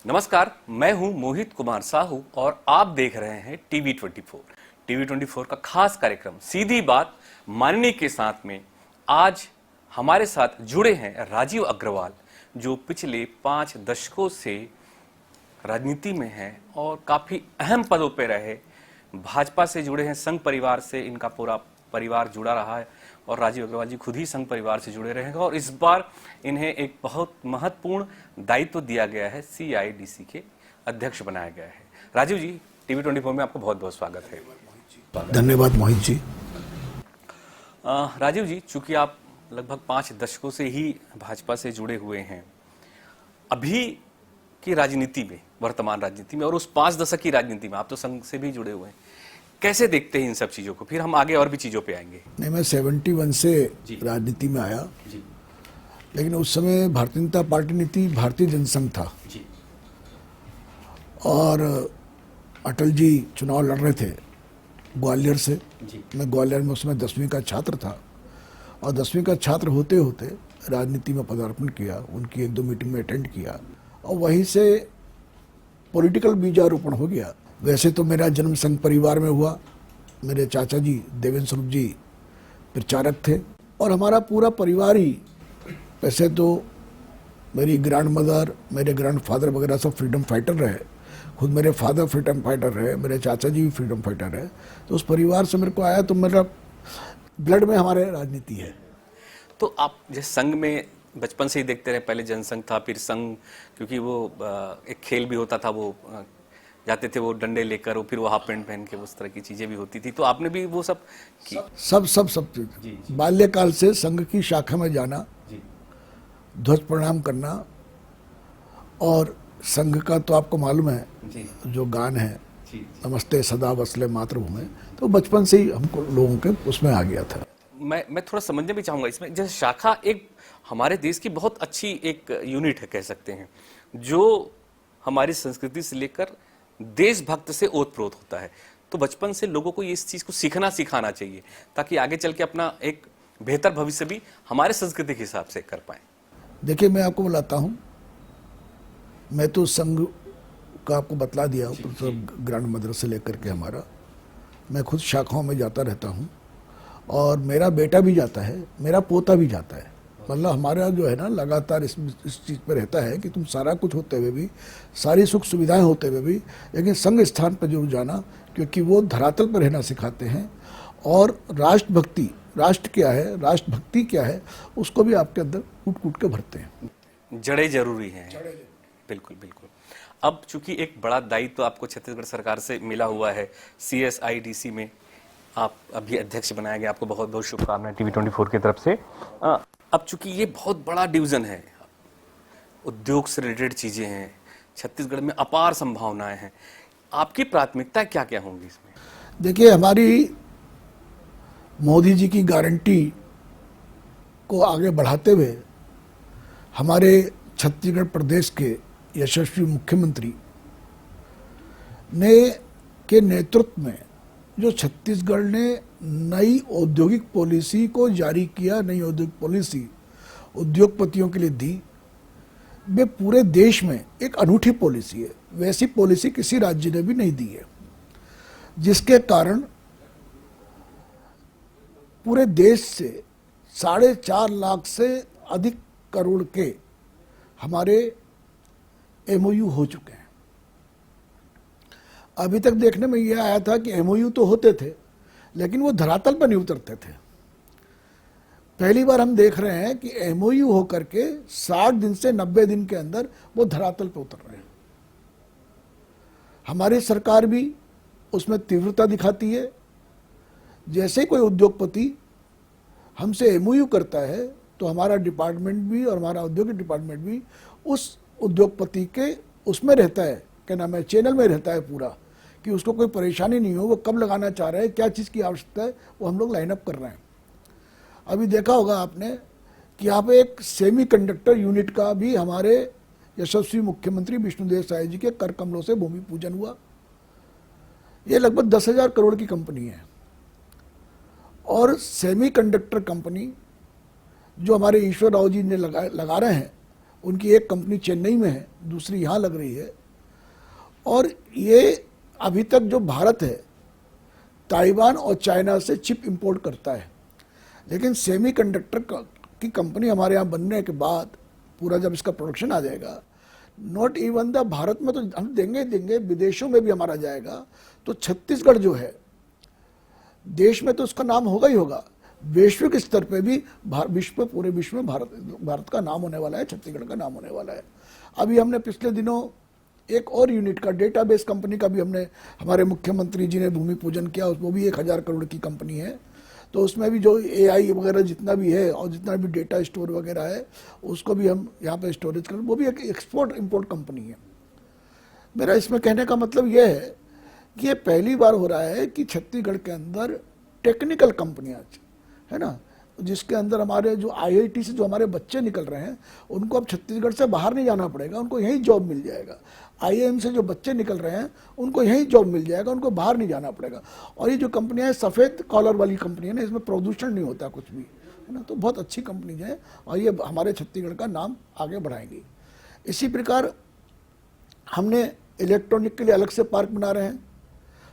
नमस्कार, मैं हूं मोहित कुमार साहू और आप देख रहे हैं टीवी 24। टीवी 24 का खास कार्यक्रम सीधी बात माननी के साथ में आज हमारे साथ जुड़े हैं राजीव अग्रवाल, जो पिछले 5 दशकों से राजनीति में हैं और काफी अहम पदों पर रहे। भाजपा से जुड़े हैं, संघ परिवार से इनका पूरा परिवार जुड़ा रहा है और राजीव अग्रवाल जी खुद ही संघ परिवार से जुड़े रहेंगे और इस बार इन्हें एक बहुत महत्वपूर्ण दायित्व दिया गया है, CIDC के अध्यक्ष बनाया गया है। राजीव जी, टीवी 24 में आपको बहुत बहुत स्वागत है। धन्यवाद मोहित जी। राजीव जी, चूंकि आप लगभग 5 दशकों से ही भाजपा से जुड़े हुए हैं, अभी की राजनीति में, वर्तमान राजनीति में और उस 5 दशक की राजनीति में आप तो संघ से भी जुड़े हुए हैं, कैसे देखते हैं इन सब चीजों को? फिर हम आगे और भी चीजों पे आएंगे। नहीं, मैं 71 से राजनीति में आया जी। लेकिन उस समय भारतीय जनता पार्टी नहीं थी, भारतीय जनसंघ था जी। और अटल जी चुनाव लड़ रहे थे ग्वालियर से जी। मैं ग्वालियर में उस समय 10वीं का छात्र था और 10वीं का छात्र होते होते राजनीति में पदार्पण किया, उनकी 1-2 मीटिंग में अटेंड किया और वहीं से पॉलिटिकल बीजारोपण हो गया। वैसे तो मेरा जन्म संघ परिवार में हुआ। मेरे चाचा जी देवेंद्र स्वरूप जी प्रचारक थे और हमारा पूरा परिवार ही, वैसे तो मेरी ग्रैंड मदर, मेरे ग्रैंड फादर वगैरह सब फ्रीडम फाइटर रहे। खुद मेरे फादर फ्रीडम फाइटर रहे, मेरे चाचा जी भी फ्रीडम फाइटर रहे। तो उस परिवार से मेरे को आया, तो मेरा ब्लड में हमारे राजनीति है। तो आप जैसे संघ में बचपन से ही देखते रहे, पहले जनसंघ था, फिर संघ, क्योंकि वो एक खेल भी होता था, वो जाते थे वो डंडे लेकर, वो फिर वो हाफ पैंट पहन के, उस तरह की चीजें भी होती थी। तो आपने भी वो सब की? सब बाल्यकाल से संघ की शाखा में जाना, ध्वज प्रणाम करना और संघ का तो आपको मालूम है जी। जो गान है जी। नमस्ते सदा वसले मातृभूमि, तो बचपन से ही हमको लोगों के उसमें आ गया था। मैं थोड़ा समझने भी चाहूंगा इसमें, जैसे शाखा एक हमारे देश की बहुत अच्छी एक यूनिट है, कह सकते हैं, जो हमारी संस्कृति से लेकर देशभक्त से ओतप्रोत होता है। तो बचपन से लोगों को इस चीज को सिखाना चाहिए ताकि आगे चल के अपना एक बेहतर भविष्य भी हमारे संस्कृति के हिसाब से कर पाए। देखिए, मैं आपको बताता हूं, मैं तो संघ का आपको बतला दिया, ग्रैंड मदर से लेकर के हमारा, मैं खुद शाखाओं में जाता रहता हूं और मेरा बेटा भी जाता है, मेरा पोता भी जाता है। मतलब हमारा जो है ना, लगातार इस चीज़ पर रहता है कि तुम सारा कुछ होते हुए भी, सारी सुख सुविधाएं होते हुए भी, लेकिन संघ स्थान पर जरूर जाना, क्योंकि वो धरातल पर रहना सिखाते हैं और राष्ट्रभक्ति, राष्ट्र क्या है, राष्ट्रभक्ति क्या है, उसको भी आपके अंदर कूट के भरते हैं। जड़ें जरूरी हैं। बिल्कुल बिल्कुल। अब चूंकि एक बड़ा दायित्व तो आपको छत्तीसगढ़ सरकार से मिला हुआ है, CSIDC में आप अभी अध्यक्ष बनाया गया, आपको बहुत बहुत शुभकामनाएं टीवी 24 की तरफ से। अब चूंकि ये बहुत बड़ा डिवीजन है, उद्योग से रिलेटेड चीजें हैं, छत्तीसगढ़ में अपार संभावनाएं हैं, आपकी प्राथमिकता क्या क्या होंगी इसमें? देखिए, हमारी मोदी जी की गारंटी को आगे बढ़ाते हुए हमारे छत्तीसगढ़ प्रदेश के यशस्वी मुख्यमंत्री के नेतृत्व में जो छत्तीसगढ़ ने नई औद्योगिक पॉलिसी को जारी किया, नई औद्योगिक पॉलिसी उद्योगपतियों के लिए दी, वे पूरे देश में एक अनूठी पॉलिसी है। वैसी पॉलिसी किसी राज्य ने भी नहीं दी है, जिसके कारण पूरे देश से 4.5 लाख से अधिक करोड़ के हमारे MOU हो चुके हैं। अभी तक देखने में यह आया था कि MOU तो होते थे, लेकिन वो धरातल पर नहीं उतरते थे। पहली बार हम देख रहे हैं कि MOU होकर के 60 दिन से 90 दिन के अंदर वो धरातल पर उतर रहे हैं। हमारी सरकार भी उसमें तीव्रता दिखाती है। जैसे कोई उद्योगपति हमसे MOU करता है तो हमारा डिपार्टमेंट भी और हमारा औद्योगिक डिपार्टमेंट भी उस उद्योगपति के उसमें रहता है, क्या नाम है, चैनल में रहता है पूरा, कि उसको कोई परेशानी नहीं हो, वो कब लगाना चाह रहा है, क्या चीज़ की आवश्यकता है, वो हम लोग लाइन अप कर रहे हैं। अभी देखा होगा आपने कि यहाँ पे एक सेमीकंडक्टर यूनिट का भी हमारे यशस्वी मुख्यमंत्री विष्णुदेव साय जी के कर कमलों से भूमि पूजन हुआ। ये लगभग 10,000 करोड़ की कंपनी है और सेमीकंडक्टर कंपनी जो हमारे ईश्वर राव जी ने लगा रहे हैं, उनकी एक कंपनी चेन्नई में है, दूसरी यहाँ लग रही है। और ये अभी तक जो भारत है ताइवान और चाइना से चिप इंपोर्ट करता है, लेकिन सेमीकंडक्टर की कंपनी हमारे यहाँ बनने के बाद पूरा जब इसका प्रोडक्शन आ जाएगा, नॉट इवन द भारत में तो हम देंगे, विदेशों में भी हमारा जाएगा। तो छत्तीसगढ़ जो है देश में तो उसका नाम होगा ही होगा, वैश्विक स्तर पे भी पूरे विश्व में भारत का नाम होने वाला है, छत्तीसगढ़ का नाम होने वाला है। अभी हमने पिछले दिनों एक और यूनिट का डेटाबेस कंपनी का भी हमने, हमारे मुख्यमंत्री जी ने भूमि पूजन किया, वो भी 1000 करोड़ की कंपनी है। तो उसमें भी जो AI वगैरह जितना भी है और जितना भी डेटा स्टोर वगैरह है उसको भी हम यहाँ पे स्टोरेज करें, वो भी एक एक्सपोर्ट इंपोर्ट कंपनी है। मेरा इसमें कहने का मतलब ये है कि ये पहली बार हो रहा है कि छत्तीसगढ़ के अंदर टेक्निकल कंपनियाँ है ना, जिसके अंदर हमारे जो IIT से जो हमारे बच्चे निकल रहे हैं उनको अब छत्तीसगढ़ से बाहर नहीं जाना पड़ेगा, उनको यहीं जॉब मिल जाएगा। IIM से जो बच्चे निकल रहे हैं उनको यहीं जॉब मिल जाएगा, उनको बाहर नहीं जाना पड़ेगा। और ये जो कंपनियां हैं सफ़ेद कॉलर वाली कंपनी है ना, इसमें प्रदूषण नहीं होता कुछ भी, है ना, तो बहुत अच्छी कंपनी है और ये हमारे छत्तीसगढ़ का नाम आगे बढ़ाएंगी। इसी प्रकार हमने इलेक्ट्रॉनिक के लिए अलग से पार्क बना रहे हैं,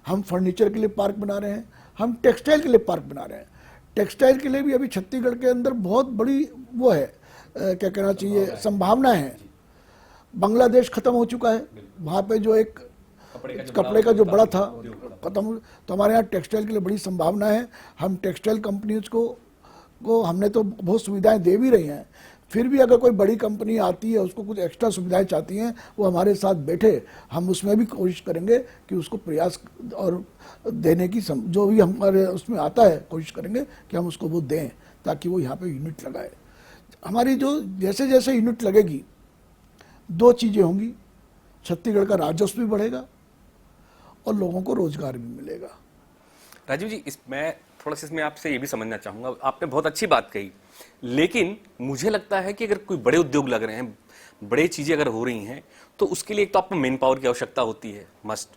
हम फर्नीचर के लिए पार्क बना रहे हैं, हम टेक्सटाइल के लिए पार्क बना रहे हैं। टेक्सटाइल के लिए भी अभी छत्तीसगढ़ के अंदर बहुत बड़ी वो है, क्या कहना चाहिए, संभावना है। बांग्लादेश खत्म हो चुका है, वहाँ पे जो एक कपड़े का जो बड़ा था खत्म, तो हमारे यहाँ टेक्सटाइल के लिए बड़ी संभावना है। हम टेक्सटाइल कंपनीज को हमने तो बहुत सुविधाएं दे भी रही हैं, फिर भी अगर कोई बड़ी कंपनी आती है उसको कुछ एक्स्ट्रा सुविधाएं चाहती हैं, वो हमारे साथ बैठे, हम उसमें भी कोशिश करेंगे कि उसको प्रयास और देने की जो भी हमारे उसमें आता है कोशिश करेंगे कि हम उसको वो दें ताकि वो यहाँ पे यूनिट लगाए। हमारी जो जैसे जैसे यूनिट लगेगी दो चीज़ें होंगी, छत्तीसगढ़ का राजस्व भी बढ़ेगा और लोगों को रोजगार भी मिलेगा। राजीव जी, मैं थोड़ा सा इसमें आपसे ये भी समझना चाहूँगा, आपने बहुत अच्छी बात कही, लेकिन मुझे लगता है कि अगर कोई बड़े उद्योग लग रहे हैं, बड़े चीज़ें अगर हो रही हैं, तो उसके लिए एक तो आपको मैन पावर की आवश्यकता होती है, मस्ट।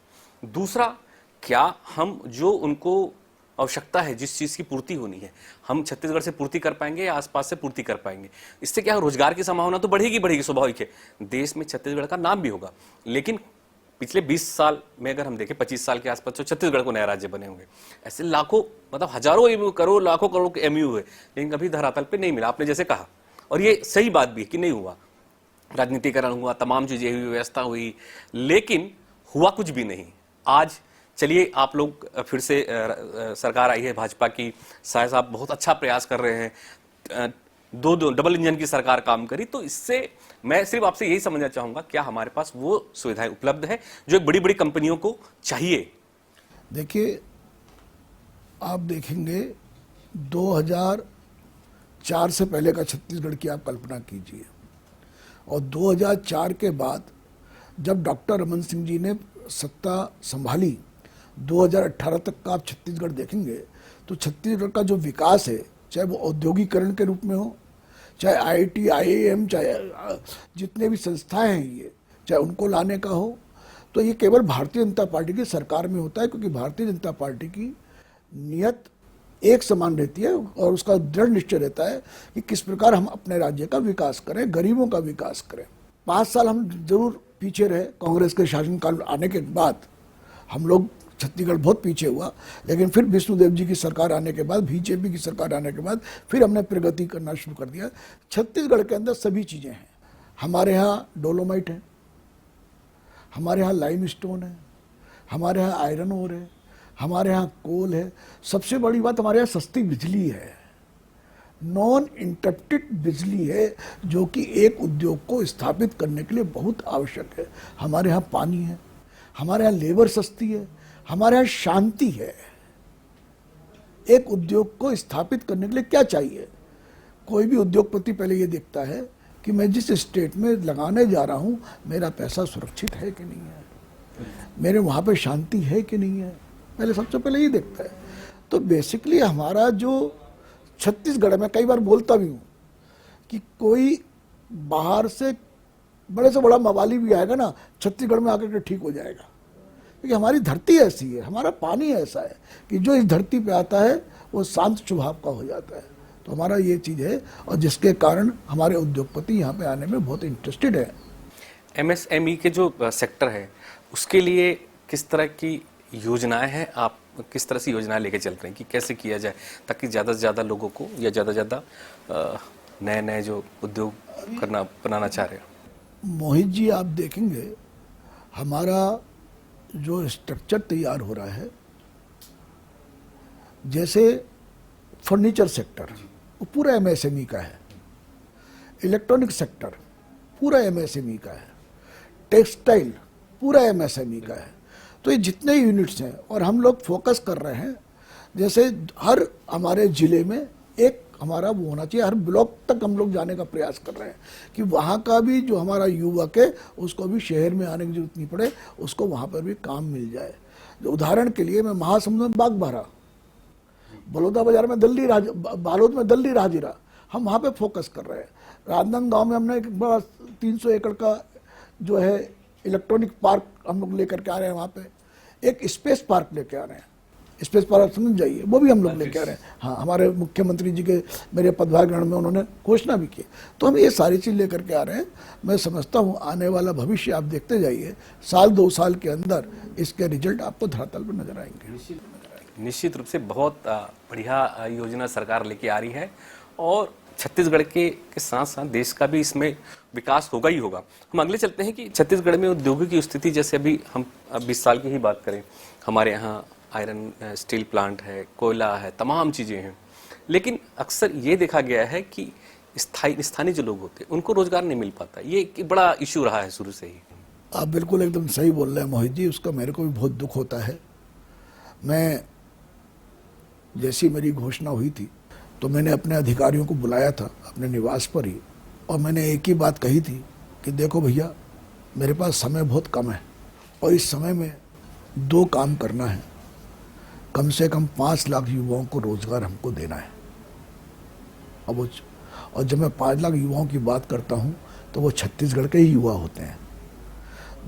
दूसरा, क्या हम जो उनको आवश्यकता है, जिस चीज़ की पूर्ति होनी है, हम छत्तीसगढ़ से पूर्ति कर पाएंगे या आसपास से पूर्ति कर पाएंगे? इससे क्या रोजगार की संभावना तो बढ़ेगी, स्वाभाविक है, देश में छत्तीसगढ़ का नाम भी होगा। लेकिन पिछले 20 साल में अगर हम देखें, 25 साल के आसपास तो छत्तीसगढ़ को नया राज्य बने होंगे, ऐसे लाखों, मतलब हजारों करोड़ लाखों करोड़ के MU हुए, लेकिन कभी धरातल पे नहीं मिला, आपने जैसे कहा। और ये सही बात भी है कि नहीं हुआ, राजनीतिकरण हुआ, तमाम चीजें हुई, व्यवस्था हुई, लेकिन हुआ कुछ भी नहीं। आज चलिए, आप लोग फिर से सरकार आई है भाजपा की, शायद साहब बहुत अच्छा प्रयास कर रहे हैं, दो डबल इंजन की सरकार काम करी, तो इससे मैं सिर्फ आपसे यही समझना चाहूंगा, क्या हमारे पास वो सुविधाएं उपलब्ध है जो एक बड़ी बड़ी कंपनियों को चाहिए? देखिए, आप देखेंगे 2004 से पहले का छत्तीसगढ़ की आप कल्पना कीजिए, और 2004 के बाद जब डॉक्टर रमन सिंह जी ने सत्ता संभाली, 2018 तक का आप छत्तीसगढ़ देखेंगे तो छत्तीसगढ़ का जो विकास है, चाहे वो औद्योगिकरण के रूप में हो, चाहे IIT IIM, चाहे जितने भी संस्थाएं हैं ये, चाहे उनको लाने का हो, तो ये केवल भारतीय जनता पार्टी की सरकार में होता है, क्योंकि भारतीय जनता पार्टी की नियत एक समान रहती है और उसका दृढ़ निश्चय रहता है कि किस प्रकार हम अपने राज्य का विकास करें, गरीबों का विकास करें। 5 साल हम जरूर पीछे रहे, कांग्रेस के शासनकाल आने के बाद हम लोग, छत्तीसगढ़ बहुत पीछे हुआ, लेकिन फिर विष्णुदेव जी की सरकार आने के बाद, BJP की सरकार आने के बाद फिर हमने प्रगति करना शुरू कर दिया। छत्तीसगढ़ के अंदर सभी चीज़ें हैं, हमारे यहाँ डोलोमाइट है, हमारे यहाँ लाइमस्टोन है, हमारे यहाँ आयरन ओर है, हमारे यहाँ कोल है, सबसे बड़ी बात हमारे यहाँ सस्ती बिजली है, नॉन इंटरप्टेड बिजली है, जो कि एक उद्योग को स्थापित करने के लिए बहुत आवश्यक है। हमारे यहाँ पानी है, हमारे यहाँ लेबर सस्ती है, हमारे यहाँ शांति है। एक उद्योग को स्थापित करने के लिए क्या चाहिए? कोई भी उद्योगपति पहले ये देखता है कि मैं जिस स्टेट में लगाने जा रहा हूँ, मेरा पैसा सुरक्षित है कि नहीं है, मेरे वहाँ पे शांति है कि नहीं है, पहले सबसे पहले ये देखता है। तो बेसिकली हमारा जो छत्तीसगढ़ में, कई बार बोलता भी हूँ कि कोई बाहर से बड़े से बड़ा मवाली भी आएगा ना, छत्तीसगढ़ में आकर के ठीक हो जाएगा, क्योंकि हमारी धरती ऐसी है, हमारा पानी ऐसा है कि जो इस धरती पे आता है वो शांत स्वभाव का हो जाता है। तो तो हमारा ये चीज़ है, और जिसके कारण हमारे उद्योगपति यहाँ पे आने में बहुत इंटरेस्टेड है। एमएसएमई के जो सेक्टर है उसके लिए किस तरह की योजनाएं हैं, आप किस तरह से योजनाएं लेके चल रहे हैं कि कैसे किया जाए ताकि ज़्यादा से ज़्यादा लोगों को या ज़्यादा से ज़्यादा नए नए जो उद्योग बनाना चाह रहे हैं? मोहित जी, आप देखेंगे हमारा जो स्ट्रक्चर तैयार हो रहा है, जैसे फर्नीचर सेक्टर वो पूरा एमएसएमई का है, इलेक्ट्रॉनिक सेक्टर पूरा एमएसएमई का है, टेक्सटाइल पूरा एमएसएमई का है। तो ये जितने यूनिट्स हैं, और हम लोग फोकस कर रहे हैं, जैसे हर हमारे ज़िले में एक हमारा वो होना चाहिए, हर ब्लॉक तक हम लोग जाने का प्रयास कर रहे हैं कि वहाँ का भी जो हमारा युवक है उसको भी शहर में आने की जरूरत नहीं पड़े, उसको वहाँ पर भी काम मिल जाए। जो उदाहरण के लिए मैं महासमुंद में बागबाहरा, बलौदा बाजार में बालोद में दल्ली राजीरा, हम वहाँ पे फोकस कर रहे हैं। राजनांदगांव में हमने एक बड़ा 300 एकड़ का जो है इलेक्ट्रॉनिक पार्क हम लोग लेकर के आ रहे हैं, वहाँ पे एक स्पेस पार्क लेके आ रहे हैं, स्पेस पार्क समझ जाइए, वो भी हम लोग लेके आ रहे हैं। हाँ, हमारे मुख्यमंत्री जी के मेरे पदभार ग्रहण में उन्होंने घोषणा भी की। तो हम ये सारी चीज़ लेकर के आ रहे हैं। मैं समझता हूँ आने वाला भविष्य आप देखते जाइए, साल 2 साल के अंदर इसके रिजल्ट आपको धरातल पर नजर आएंगे। निश्चित रूप से बहुत बढ़िया योजना सरकार लेके आ रही है, और छत्तीसगढ़ के साथ साथ देश का भी इसमें विकास होगा ही होगा। हम अगले चलते हैं कि छत्तीसगढ़ में उद्योगों की स्थिति, जैसे अभी हम 20 साल की ही बात करें, हमारे यहाँ आयरन स्टील प्लांट है, कोयला है, तमाम चीज़ें हैं, लेकिन अक्सर ये देखा गया है कि स्थानीय जो लोग होते हैं उनको रोजगार नहीं मिल पाता। ये एक बड़ा इशू रहा है शुरू से ही। आप बिल्कुल एकदम सही बोल रहे हैं मोहित जी, उसका मेरे को भी बहुत दुख होता है। मैं जैसी मेरी घोषणा हुई थी तो मैंने अपने अधिकारियों को बुलाया था अपने निवास पर ही, और मैंने एक ही बात कही थी कि देखो भैया, मेरे पास समय बहुत कम है और इस समय में 2 काम करना है। कम से कम 5 लाख युवाओं को रोजगार हमको देना है। और जब मैं 5 लाख युवाओं की बात करता हूँ तो वो छत्तीसगढ़ के ही युवा होते हैं।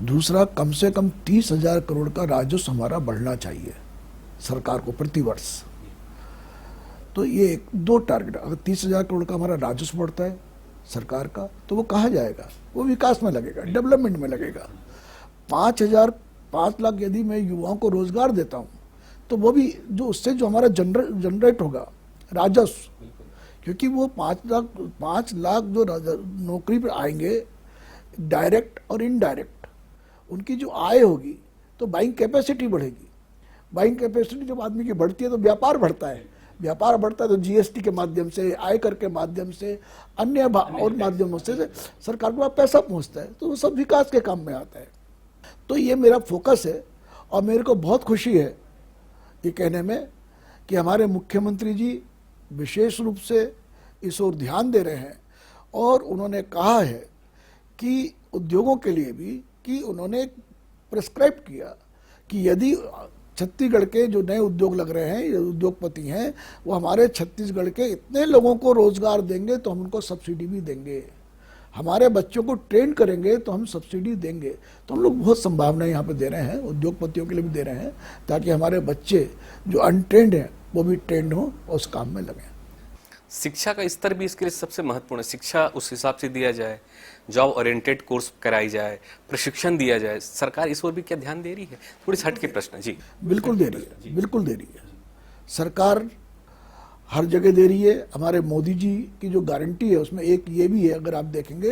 दूसरा, कम से कम 30,000 करोड़ का राजस्व हमारा बढ़ना चाहिए सरकार को प्रतिवर्ष। तो ये 2 टारगेट, अगर 30,000 करोड़ का हमारा राजस्व बढ़ता है सरकार का, तो वो कहाँ जाएगा? वो विकास में लगेगा, डेवलपमेंट में लगेगा। 5 लाख यदि मैं युवाओं को रोजगार देता हूँ तो वो भी जो उससे जो हमारा जनरेट होगा राजस्व, क्योंकि वो 5 लाख जो नौकरी पर आएंगे डायरेक्ट और इनडायरेक्ट, उनकी जो आय होगी तो बाइंग कैपेसिटी बढ़ेगी। बाइंग कैपेसिटी जब आदमी की बढ़ती है तो व्यापार बढ़ता है, व्यापार बढ़ता है तो जीएसटी के माध्यम से, आयकर के माध्यम से, अन्य और माध्यमों से सरकार को पैसा पहुंचता है, तो वो सब विकास के काम में आता है। तो ये मेरा फोकस है, और मेरे को बहुत खुशी है ये कहने में कि हमारे मुख्यमंत्री जी विशेष रूप से इस ओर ध्यान दे रहे हैं, और उन्होंने कहा है कि उद्योगों के लिए भी कि उन्होंने प्रिस्क्राइब किया कि यदि छत्तीसगढ़ के जो नए उद्योग लग रहे हैं, उद्योगपति हैं, वो हमारे छत्तीसगढ़ के इतने लोगों को रोजगार देंगे तो हम उनको सब्सिडी भी देंगे, हमारे बच्चों को ट्रेन करेंगे तो हम सब्सिडी देंगे। तो हम लोग बहुत संभावनाएं यहाँ पे दे रहे हैं, उद्योगपतियों के लिए भी दे रहे हैं, ताकि हमारे बच्चे जो अनट्रेंड हैं वो भी ट्रेंड हों और उस काम में लगें। शिक्षा का स्तर भी इसके लिए सबसे महत्वपूर्ण है। शिक्षा उस हिसाब से दिया जाए, जॉब ओरिएंटेड कोर्स कराई जाए, प्रशिक्षण दिया जाए। सरकार इस ओर भी क्या ध्यान दे रही है? थोड़ी हट के प्रश्न। जी बिल्कुल दे रही है, बिल्कुल दे रही है। सरकार हर जगह दे रही है। हमारे मोदी जी की जो गारंटी है उसमें एक ये भी है, अगर आप देखेंगे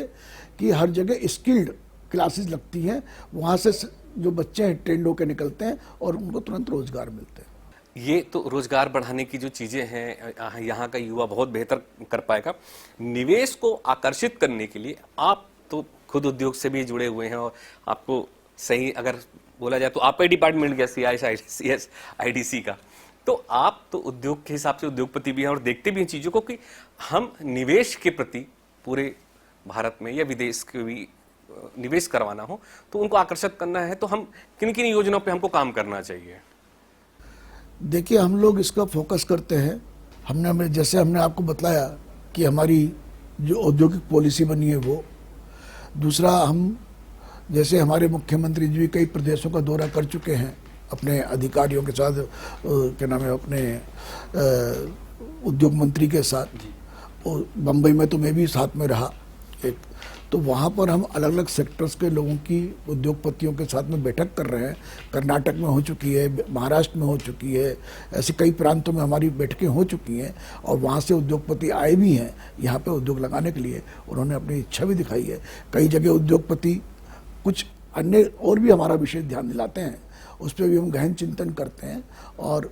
कि हर जगह स्किल्ड क्लासेस लगती हैं, वहाँ से जो बच्चे हैं ट्रेंड होकर निकलते हैं और उनको तुरंत रोजगार मिलते हैं। ये तो रोजगार बढ़ाने की जो चीजें हैं, यहाँ का युवा बहुत बेहतर कर पाएगा। निवेश को आकर्षित करने के लिए आप तो खुद उद्योग से भी जुड़े हुए हैं, और आपको सही अगर बोला जाए तो आपका डिपार्टमेंट मिल गया CSIDC का, तो आप तो उद्योग के हिसाब से उद्योगपति भी हैं और देखते भी हैं चीजों को कि हम निवेश के प्रति पूरे भारत में या विदेश के भी निवेश करवाना हो तो उनको आकर्षित करना है, तो हम किन किन योजनाओं पे हमको काम करना चाहिए? देखिए, हम लोग इसका फोकस करते हैं। जैसे हमने आपको बताया कि हमारी जो औद्योगिक पॉलिसी बनी है वो, दूसरा हम जैसे हमारे मुख्यमंत्री जी कई प्रदेशों का दौरा कर चुके हैं अपने अधिकारियों के साथ, क्या नाम है, अपने उद्योग मंत्री के साथ, और बम्बई में तो मैं भी साथ में रहा एक, तो वहाँ पर हम अलग अलग सेक्टर्स के लोगों की, उद्योगपतियों के साथ में बैठक कर रहे हैं। कर्नाटक में हो चुकी है, महाराष्ट्र में हो चुकी है, ऐसे कई प्रांतों में हमारी बैठकें हो चुकी हैं और वहाँ से उद्योगपति आए भी हैं यहाँ पे उद्योग लगाने के लिए। उन्होंने अपनी इच्छा भी दिखाई है। कई जगह उद्योगपति कुछ अन्य और भी हमारा विशेष ध्यान दिलाते हैं, उस पर भी हम गहन चिंतन करते हैं। और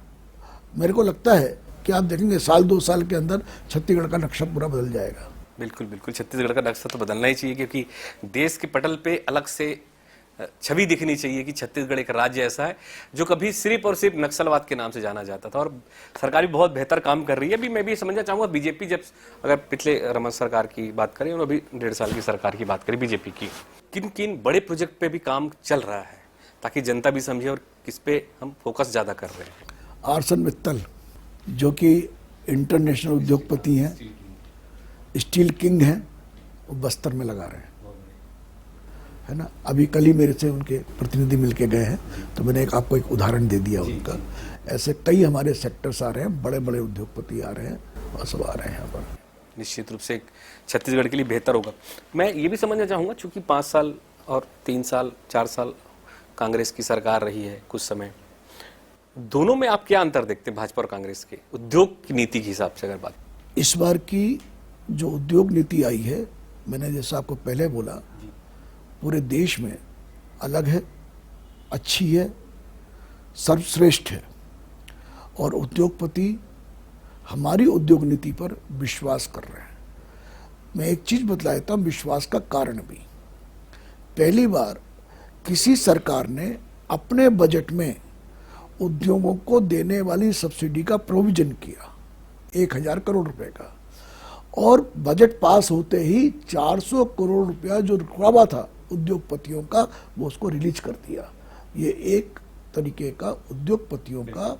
मेरे को लगता है कि आप देखेंगे 1-2 साल के अंदर छत्तीसगढ़ का नक्शा पूरा बदल जाएगा। बिल्कुल बिल्कुल, छत्तीसगढ़ का नक्शा तो बदलना ही चाहिए, क्योंकि देश के पटल पे अलग से छवि दिखनी चाहिए कि छत्तीसगढ़ एक राज्य ऐसा है जो कभी सिर्फ और सिर्फ नक्सलवाद के नाम से जाना जाता था। और सरकार भी बहुत बेहतर काम कर रही है। अभी मैं भी समझना चाहूँगा, बीजेपी जब, अगर पिछले रमन सरकार की बात करें और अभी 1.5 साल की सरकार की बात करें बीजेपी की, किन किन बड़े प्रोजेक्ट पे भी काम चल रहा है ताकि जनता भी समझे और किस पे हम फोकस ज़्यादा कर रहे हैं? आरसन मित्तल जो कि इंटरनेशनल उद्योगपति हैं, स्टील किंग हैं, वो बस्तर में लगा रहे हैं, है ना। अभी कल ही मेरे से उनके प्रतिनिधि मिलके गए हैं, तो मैंने आपको एक उदाहरण दे दिया उनका। ऐसे कई हमारे सेक्टर्स आ रहे हैं, बड़े बड़े उद्योगपति आ रहे हैं और सब आ रहे हैं यहाँ पर। निश्चित रूप से छत्तीसगढ़ के लिए बेहतर होगा। मैं ये भी समझना चाहूँगा, चूँकि 5 साल और 3 साल 4 साल कांग्रेस की सरकार रही है कुछ समय, दोनों में आप क्या अंतर देखते हैं भाजपा और कांग्रेस के उद्योग की नीति के हिसाब से? अगर बात इस बार की जो उद्योग नीति आई है, मैंने जैसा आपको पहले बोला, पूरे देश में अलग है, अच्छी है, सर्वश्रेष्ठ है। और उद्योगपति हमारी उद्योग नीति पर विश्वास कर रहे हैं। मैं एक चीज बतला देता हूं, विश्वास का कारण भी। पहली बार किसी सरकार ने अपने बजट में उद्योगों को देने वाली सब्सिडी का प्रोविजन किया 1000 करोड़ रुपए का, और बजट पास होते ही 400 करोड़ रुपया जो रुकावा था उद्योगपतियों का, वो उसको रिलीज कर दिया। ये एक तरीके का उद्योगपतियों का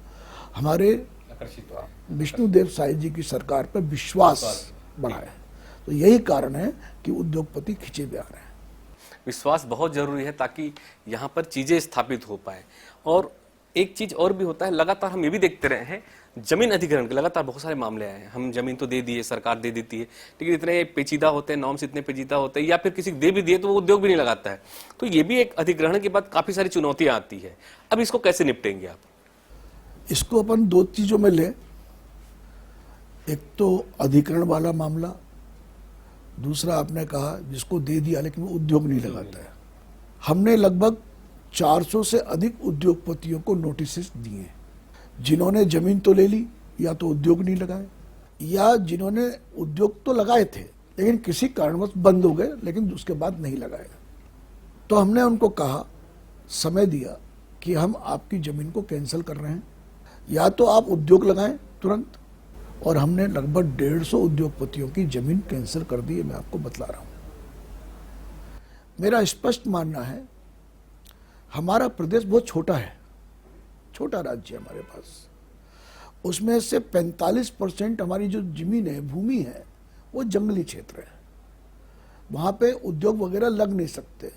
हमारे विष्णुदेव साय जी की सरकार पर विश्वास बढ़ा है। तो यही कारण है कि उद्योगपति खिंचे भी आ रहे हैं। विश्वास बहुत जरूरी है ताकि यहाँ पर चीजें स्थापित हो पाए। और एक चीज और भी होता है, लगातार हम ये भी देखते रहे हैं, जमीन अधिग्रहण के लगातार बहुत सारे मामले आए हैं। हम जमीन तो दे दिए, सरकार दे देती है, लेकिन इतने पेचीदा होते हैं, नॉर्म्स इतने पेचीदा होते हैं, या फिर किसी को दे भी दिए तो वो उद्योग भी नहीं लगाता है। तो ये भी एक अधिग्रहण के बाद काफी सारी चुनौतियां आती है। अब इसको कैसे निपटेंगे आप? इसको अपन 2 चीजों में ले, एक तो अधिग्रहण वाला मामला, दूसरा आपने कहा जिसको दे दिया लेकिन वो उद्योग नहीं लगाता है। हमने लगभग 400 से अधिक उद्योगपतियों को नोटिस दिए, जिन्होंने जमीन तो ले ली, या तो उद्योग नहीं लगाए, या जिन्होंने उद्योग तो लगाए थे लेकिन किसी कारणवश बंद हो गए, लेकिन उसके बाद नहीं लगाए। तो हमने उनको कहा, समय दिया कि हम आपकी जमीन को कैंसिल कर रहे हैं, या तो आप उद्योग लगाएं तुरंत। और हमने लगभग 150 उद्योगपतियों की जमीन कैंसिल कर दी है, मैं आपको बतला रहा हूं। मेरा स्पष्ट मानना है, हमारा प्रदेश बहुत छोटा है, छोटा राज्य है हमारे पास, उसमें से 45% हमारी जो जमीन है, भूमि है, वो जंगली क्षेत्र है, वहाँ पे उद्योग वगैरह लग नहीं सकते।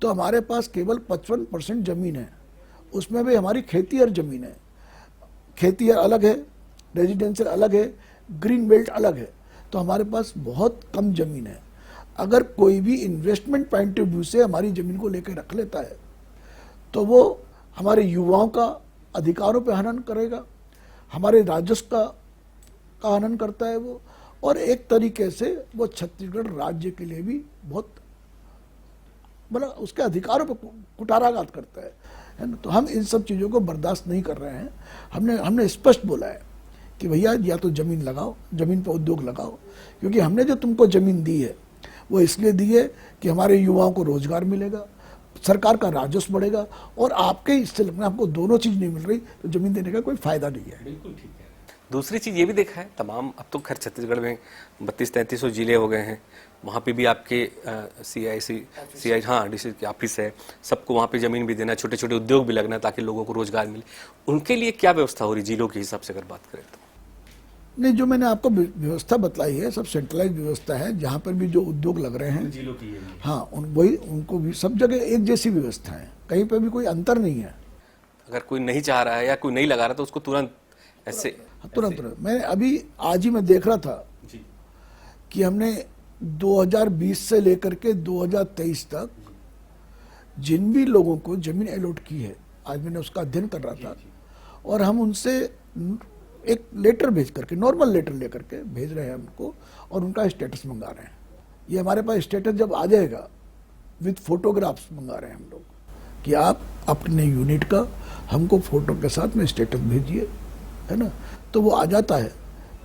तो हमारे पास केवल 55% जमीन है, उसमें भी हमारी खेतीहर जमीन है। खेतीहर अलग है, रेजिडेंशियल अलग है, ग्रीन बेल्ट अलग है। तो हमारे पास बहुत कम जमीन है। अगर कोई भी इन्वेस्टमेंट पॉइंट ऑफ व्यू से हमारी जमीन को लेकर रख लेता है तो वो हमारे युवाओं का अधिकारों पर हनन करेगा, हमारे राजस्व का हनन करता है वो, और एक तरीके से वो छत्तीसगढ़ राज्य के लिए भी बहुत मतलब उसके अधिकारों पर कुठाराघात करता है ना। तो हम इन सब चीज़ों को बर्दाश्त नहीं कर रहे हैं। हमने स्पष्ट बोला है कि भैया या तो जमीन लगाओ, जमीन पर उद्योग लगाओ, क्योंकि हमने जो तुमको जमीन दी है वो इसलिए दी है कि हमारे युवाओं को रोजगार मिलेगा, सरकार का राजस्व बढ़ेगा, और आपके इससे लगना आपको दोनों चीज नहीं मिल रही तो जमीन देने का कोई फायदा नहीं है। बिल्कुल ठीक है। दूसरी चीज ये भी देखा है, तमाम अब तो खैर छत्तीसगढ़ में 32-33 जिले हो गए हैं, वहाँ पे भी आपके CI हाँ डिस्ट्रिक्ट ऑफिस है, सबको वहाँ पे जमीन भी देना, छोटे छोटे उद्योग भी लगना ताकि लोगों को रोजगार मिले। उनके लिए क्या व्यवस्था हो रही जिलों के हिसाब से अगर बात करें तो? नहीं, जो मैंने आपको व्यवस्था बतलाई है सब सेंट्रलाइज व्यवस्था है। जहाँ पर भी जो उद्योग लग रहे हैं जिलों की है। हाँ, वही उनको भी सब जगह एक जैसी व्यवस्था है, कहीं पर भी कोई अंतर नहीं है। अगर कोई नहीं चाह रहा है या कोई नहीं लगा रहा तो उसको तुरंत ऐसे तुरंत मैं अभी आज ही मैं देख रहा था, कि हमने 2020 से लेकर के 2023 तक जिन भी लोगों को जमीन अलॉट की है, आज मैंने उसका अध्ययन कर रहा था, और हम उनसे एक लेटर भेज करके, नॉर्मल लेटर लेकर के भेज रहे हैं उनको, और उनका स्टेटस मंगा रहे हैं। ये हमारे पास स्टेटस जब आ जाएगा विद फोटोग्राफ्स मंगा रहे हैं हम लोग कि आप अपने यूनिट का हमको फोटो के साथ में स्टेटस भेजिए, है ना। तो वो आ जाता है,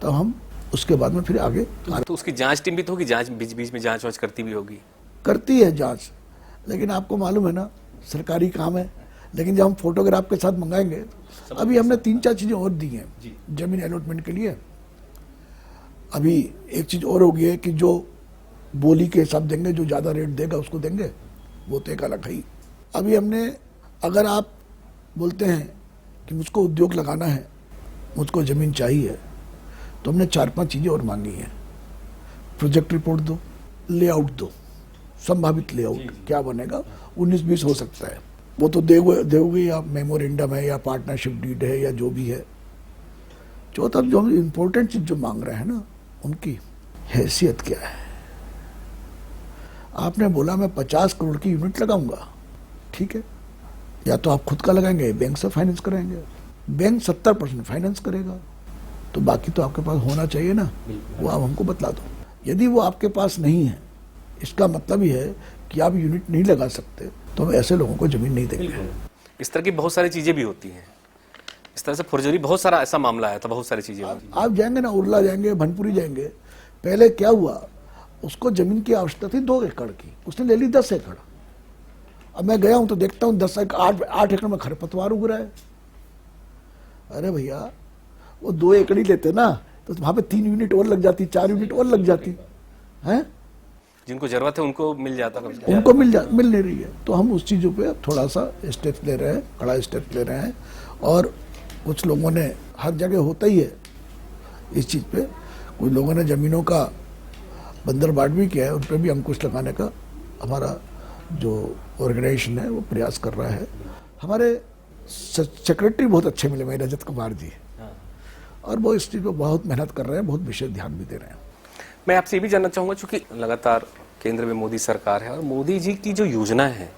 तो हम उसके बाद में फिर आगे तो उसकी जांच टीम भी तो होगी, जांच बीच बीच में जांच वांच करती भी होगी। करती है जांच, लेकिन आपको मालूम है ना सरकारी काम है। लेकिन जब हम फोटोग्राफ के साथ मंगाएंगे, अभी हमने 3-4 चीजें और दी हैं जमीन अलॉटमेंट के लिए। अभी एक चीज और होगी है कि जो बोली के हिसाब देंगे, जो ज्यादा रेट देगा उसको देंगे, वो तो एक अलग है ही। अभी हमने, अगर आप बोलते हैं कि मुझको उद्योग लगाना है, मुझको जमीन चाहिए, तो हमने 4-5 चीजें और मांगी हैं। प्रोजेक्ट रिपोर्ट दो, लेआउट दो, संभावित लेआउट क्या बनेगा, 19-20 हो सकता है, वो तो दोगे, या मेमोरेंडम है या पार्टनरशिप डीड है या जो भी है। चौथा जो हम इम्पोर्टेंट चीज जो मांग रहे हैं ना, उनकी हैसियत क्या है। आपने बोला मैं 50 करोड़ की यूनिट लगाऊंगा, ठीक है, या तो आप खुद का लगाएंगे, बैंक से फाइनेंस कराएंगे, बैंक 70% फाइनेंस करेगा, तो बाकी तो आपके पास होना चाहिए ना, वो आप हमको बतला दो। यदि वो आपके पास नहीं है, इसका मतलब ही है कि आप यूनिट नहीं लगा सकते, तो हम ऐसे लोगों को जमीन नहीं देंगे। इस तरह की बहुत सारी चीजें भी होती हैं, इस तरह से फुर्जरी, बहुत सारा ऐसा मामला आया था, बहुत सारी चीजें आप जाएंगे ना, उर्ला जाएंगे, भनपुरी जाएंगे, पहले क्या हुआ, उसको जमीन की आवश्यकता थी 2 एकड़ की, उसने ले ली 10 एकड़। अब मैं गया हूं तो देखता हूं 8 एकड़ में खरपतवार उग रहा है। अरे भैया, वो 2 एकड़ ही लेते ना, तो वहां पे 3 यूनिट और लग जाती, 4 यूनिट और लग जाती है। जिनको जरूरत है उनको मिल जाता, उनको मिल नहीं रही है। तो हम उस चीज़ों पे थोड़ा सा स्टेप ले रहे हैं, कड़ा स्टेप ले रहे हैं। और कुछ लोगों ने, हर जगह होता ही है इस चीज़ पे, कुछ लोगों ने ज़मीनों का बंदरबाट भी किया है, उन पर भी अंकुश लगाने का हमारा जो ऑर्गेनाइजेशन है वो प्रयास कर रहा है। हमारे सेक्रेटरी बहुत अच्छे मिले, मेरे रजत कुमार जी, और वो इस चीज़ पर बहुत मेहनत कर रहे हैं, बहुत विशेष ध्यान भी दे रहे हैं। मैं आपसे ये भी जानना चाहूंगा, चूंकि लगातार केंद्र में मोदी सरकार है और मोदी जी की जो योजना है,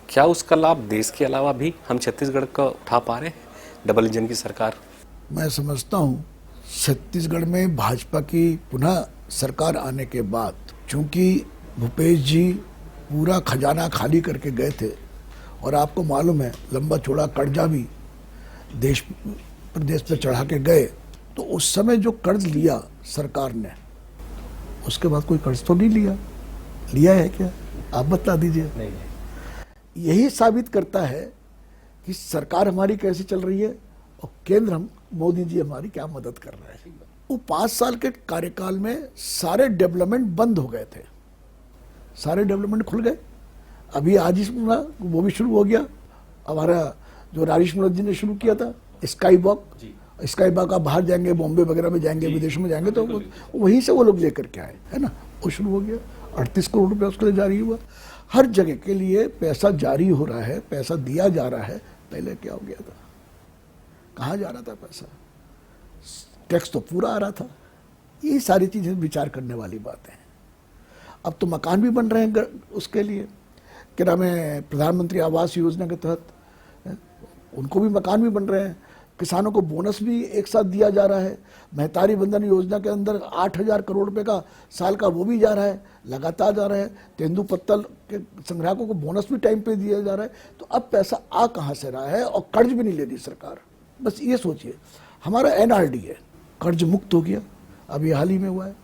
क्या उसका लाभ देश के अलावा भी हम छत्तीसगढ़ का उठा पा रहे हैं, डबल इंजन की सरकार? मैं समझता हूँ छत्तीसगढ़ में भाजपा की पुनः सरकार आने के बाद, चूंकि भूपेश जी पूरा खजाना खाली करके गए थे, और आपको मालूम है लंबा चौड़ा कर्जा भी देश प्रदेश पे चढ़ा के गए, तो उस समय जो कर्ज लिया सरकार ने, उसके बाद कोई कर्ज तो नहीं लिया है क्या? आप बता दीजिए। यही साबित करता है कि सरकार हमारी कैसे चल रही है, और केंद्र मोदी जी हमारी क्या मदद कर रहे हैं। वो 5 साल के कार्यकाल में सारे डेवलपमेंट बंद हो गए थे, सारे डेवलपमेंट खुल गए। अभी आज ही सुना, वो भी शुरू हो गया। हमारा जो राजेश मनोज जी ने शुरू किया था स्काई वॉक आप बाहर जाएंगे, बॉम्बे वगैरह में जाएंगे, विदेशों में जाएंगे, तो वहीं से वो लोग लेकर के आए, है ना, वो शुरू हो गया। 38 करोड़ रुपया उसके लिए जारी हुआ। हर जगह के लिए पैसा जारी हो रहा है, पैसा दिया जा रहा है। पहले क्या हो गया था, कहाँ जा रहा था पैसा? टैक्स तो पूरा आ रहा था। ये सारी चीजें विचार करने वाली बात है। अब तो मकान भी बन रहे हैं उसके लिए, क्या नाम है, प्रधानमंत्री आवास योजना के तहत उनको भी मकान भी बन रहे हैं। किसानों को बोनस भी एक साथ दिया जा रहा है। महतारी बंधन योजना के अंदर 8,000 करोड़ रुपए का साल का वो भी जा रहा है, लगातार जा रहा है। तेंदुपत्ता के संग्राहकों को बोनस भी टाइम पे दिया जा रहा है। तो अब पैसा आ कहाँ से रहा है, और कर्ज भी नहीं ले रही सरकार। बस ये सोचिए, हमारा NRD है, कर्ज मुक्त हो गया, अभी हाल ही में हुआ है।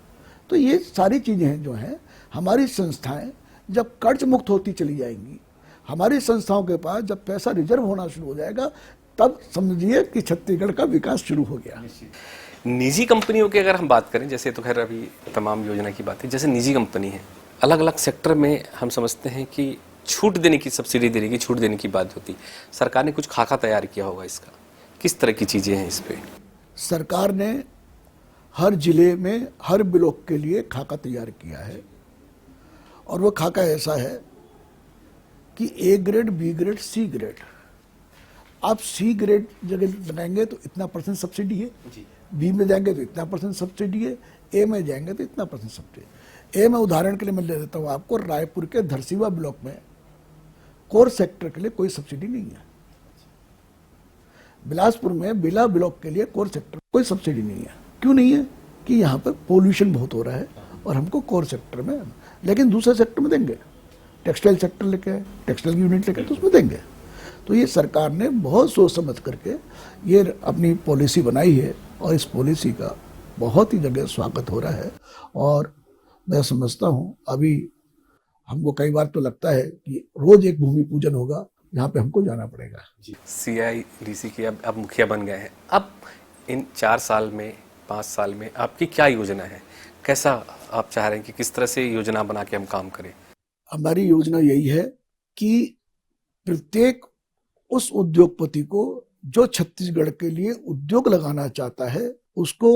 तो ये सारी चीजें जो हैं, हमारी संस्थाएं जब कर्ज मुक्त होती चली जाएंगी, हमारी संस्थाओं के पास जब पैसा रिजर्व होना शुरू हो जाएगा, तब समझिए कि छत्तीसगढ़ का विकास शुरू हो गया। निजी कंपनियों की अगर हम बात करें, जैसे तो खैर अभी तमाम योजना की बात है, जैसे निजी कंपनी है, अलग अलग सेक्टर में हम समझते हैं कि छूट देने की, सब्सिडी देने की, छूट देने की बात होती। सरकार ने कुछ खाका तैयार किया होगा इसका, किस तरह की चीजें हैं इस पे? सरकार ने हर जिले में हर ब्लॉक के लिए खाका तैयार किया है, और वो खाका ऐसा है कि A grade, B grade, C grade. आप C ग्रेड जगह लगाएंगे तो इतना % सब्सिडी है, B में जाएंगे तो इतना % सब्सिडी है, A में जाएंगे तो इतना % सब्सिडी है। ये मैं उदाहरण के लिए मैं ले देता हूँ आपको, रायपुर के धरसीवा ब्लॉक में कोर सेक्टर के लिए कोई सब्सिडी नहीं है। बिलासपुर में बिला ब्लॉक के लिए कोर सेक्टर कोई सब्सिडी नहीं है। क्यों नहीं है? कि यहाँ पर पोल्यूशन बहुत हो रहा है और हमको कोर सेक्टर में, लेकिन दूसरे सेक्टर में देंगे, टेक्सटाइल सेक्टर लेके, टेक्सटाइल यूनिट लेके, तो उसमें देंगे। तो ये सरकार ने बहुत सोच समझ करके ये अपनी पॉलिसी बनाई है और इस पॉलिसी का बहुत ही जगह स्वागत हो रहा है। और मैं समझता हूँ अभी हमको कई बार तो लगता है कि रोज एक भूमि पूजन होगा, यहाँ पे हमको जाना पड़ेगा। CIDC के अब मुखिया बन गए हैं। अब इन 4 साल में, 5 साल में आपकी क्या योजना है? कैसा आप चाह रहे हैं कि किस तरह से योजना बना के हम काम करें? हमारी योजना यही है कि प्रत्येक उस उद्योगपति को जो छत्तीसगढ़ के लिए उद्योग लगाना चाहता है उसको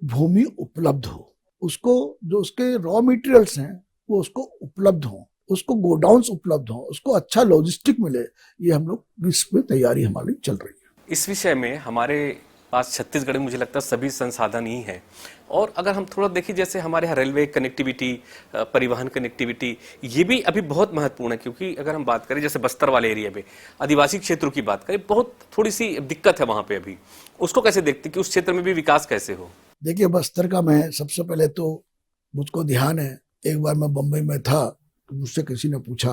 भूमि उपलब्ध हो, उसको जो उसके रॉ मटेरियल्स हैं वो उसको उपलब्ध हो, उसको गोडाउन्स उपलब्ध हो, उसको अच्छा लॉजिस्टिक मिले। ये हम लोग इसमें तैयारी हमारी चल रही है। इस विषय में हमारे पास छत्तीसगढ़ में मुझे लगता है सभी संसाधन ही हैं। और अगर हम थोड़ा देखिए, जैसे हमारे यहाँ रेलवे कनेक्टिविटी, परिवहन कनेक्टिविटी, ये भी अभी बहुत महत्वपूर्ण है। क्योंकि अगर हम बात करें जैसे बस्तर वाले एरिया में, आदिवासी क्षेत्रों की बात करें, बहुत थोड़ी सी दिक्कत है वहाँ पे अभी। उसको कैसे देखते कि उस क्षेत्र में भी विकास कैसे हो? देखिए, बस्तर का मैं सबसे पहले तो मुझको ध्यान है, एक बार मैं बम्बई में था तो मुझसे किसी ने पूछा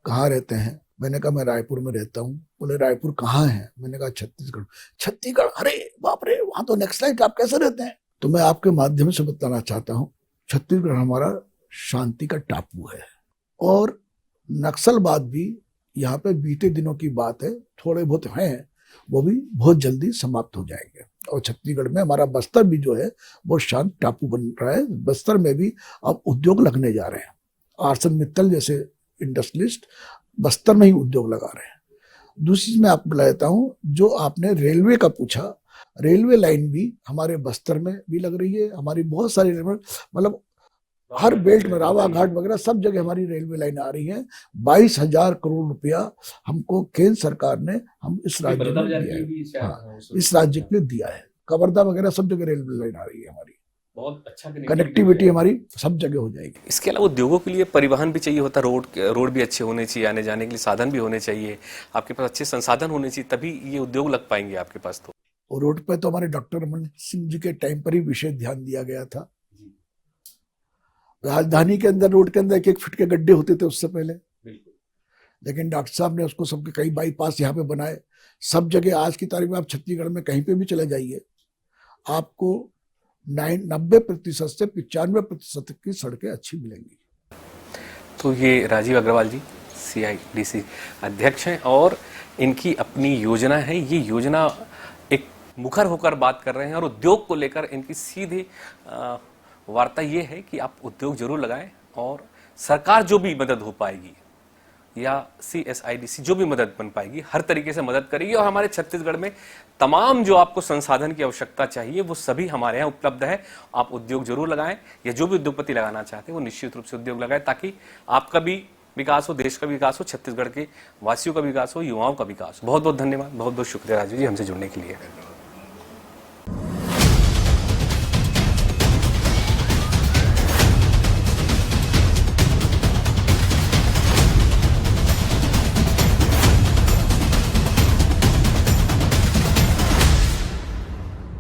कहाँ रहते हैं, मैंने कहा मैं रायपुर में रहता हूँ। बोले रायपुर कहाँ है? मैंने कहा छत्तीसगढ़। छत्तीसगढ़? अरे बाप रे, वहां तो नेक्सलाइट, आप कैसे रहते हैं? तो मैं आपके माध्यम से बताना चाहता हूँ, छत्तीसगढ़ हमारा शांति का टापू है और नक्सलवाद भी यहाँ पे बीते दिनों की बात है, थोड़े बहुत हैं, वो भी बहुत जल्दी समाप्त हो जाएंगे। और छत्तीसगढ़ में हमारा बस्तर भी जो है वो शांत टापू बन रहा है। बस्तर में भी अब उद्योग लगने जा रहे हैं। आरसन मित्तल जैसे इंडस्ट्रियलिस्ट बस्तर में ही उद्योग लगा रहे हैं। दूसरी चीज मैं आपको बता देता हूँ, जो आपने रेलवे का पूछा, रेलवे लाइन भी हमारे बस्तर में भी लग रही है। हमारी बहुत सारी मतलब हर बेल्ट में, रावा घाट वगैरह सब जगह हमारी रेलवे लाइन आ रही है। 22,000 करोड़ रुपया हमको केंद्र सरकार ने हम इस राज्य में दिया है। हाँ, इस राज्य के लिए दिया है। कवर्धा वगैरह सब जगह रेलवे लाइन आ रही है हमारी। बहुत अच्छा कनेक्टिविटी हमारी सब जगह हो जाएगी। इसके अलावा उद्योगों के लिए परिवहन भी चाहिए होता है, रोड भी अच्छे होने चाहिए, आने जाने के लिए साधन भी होने चाहिए, आपके पास अच्छे संसाधन होने चाहिए, तभी ये उद्योग लग पाएंगे आपके पास। तो रोड पे तो हमारे डॉक्टर रमन सिंह जी के टाइम पर ही विशेष ध्यान दिया गया था। राजधानी के अंदर रोड के अंदर 1-1 फीट के गड्ढे होते थे उससे पहले, लेकिन डॉक्टर साहब ने उसको सबके कई बाईपास यहाँ पे बनाए। सब जगह आज की तारीख में आप छत्तीसगढ़ में कहीं पे भी चले जाइए, आपको 90% से 95% की सड़कें अच्छी मिलेंगी। तो ये राजीव अग्रवाल जी CIDC अध्यक्ष हैं और इनकी अपनी योजना है। ये योजना एक मुखर होकर बात कर रहे हैं और उद्योग को लेकर इनकी सीधी वार्ता ये है कि आप उद्योग जरूर लगाएं और सरकार जो भी मदद हो पाएगी या CSIDC जो भी मदद बन पाएगी हर तरीके से मदद करेगी। और हमारे छत्तीसगढ़ में तमाम जो आपको संसाधन की आवश्यकता चाहिए वो सभी हमारे यहाँ उपलब्ध है। आप उद्योग जरूर लगाएं या जो भी उद्योगपति लगाना चाहते हैं वो निश्चित रूप से उद्योग लगाएं, ताकि आपका भी विकास हो, देश का विकास हो, छत्तीसगढ़ के वासियों का विकास हो, युवाओं का विकास हो। बहुत बहुत धन्यवाद, बहुत बहुत शुक्रिया राजीव जी हमसे जुड़ने के लिए।